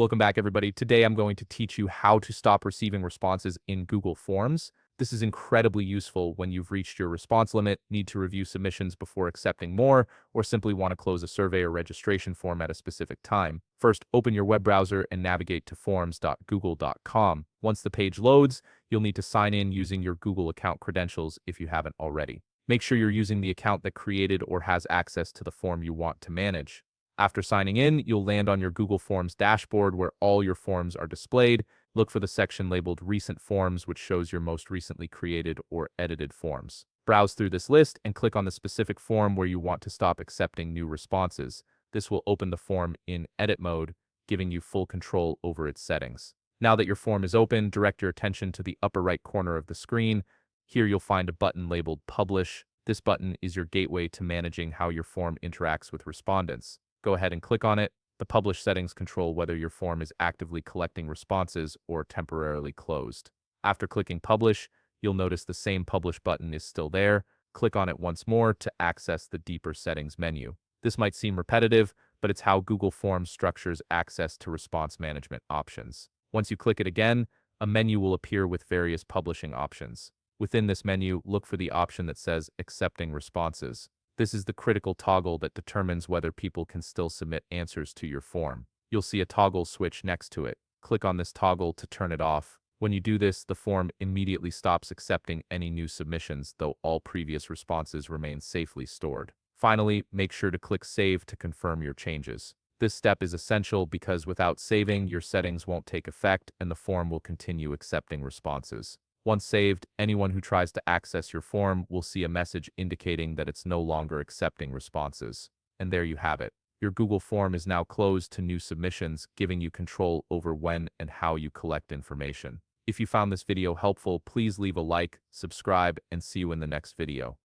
Welcome back, everybody. Today I'm going to teach you how to stop receiving responses in Google Forms. This is incredibly useful when you've reached your response limit, need to review submissions before accepting more, or simply want to close a survey or registration form at a specific time. First, open your web browser and navigate to forms.google.com. Once the page loads, you'll need to sign in using your Google account credentials if you haven't already. Make sure you're using the account that created or has access to the form you want to manage. After signing in, you'll land on your Google Forms dashboard where all your forms are displayed. Look for the section labeled Recent Forms, which shows your most recently created or edited forms. Browse through this list and click on the specific form where you want to stop accepting new responses. This will open the form in edit mode, giving you full control over its settings. Now that your form is open, direct your attention to the upper right corner of the screen. Here you'll find a button labeled Publish. This button is your gateway to managing how your form interacts with respondents. Go ahead and click on it. The publish settings control whether your form is actively collecting responses or temporarily closed. After clicking publish, you'll notice the same publish button is still there. Click on it once more to access the deeper settings menu. This might seem repetitive, but it's how Google Forms structures access to response management options. Once you click it again, a menu will appear with various publishing options. Within this menu, look for the option that says Accepting Responses. This is the critical toggle that determines whether people can still submit answers to your form. You'll see a toggle switch next to it. Click on this toggle to turn it off. When you do this, the form immediately stops accepting any new submissions, though all previous responses remain safely stored. Finally, make sure to click Save to confirm your changes. This step is essential because without saving, your settings won't take effect and the form will continue accepting responses. Once saved, anyone who tries to access your form will see a message indicating that it's no longer accepting responses. And there you have it. Your Google form is now closed to new submissions, giving you control over when and how you collect information. If you found this video helpful, please leave a like, subscribe, and see you in the next video.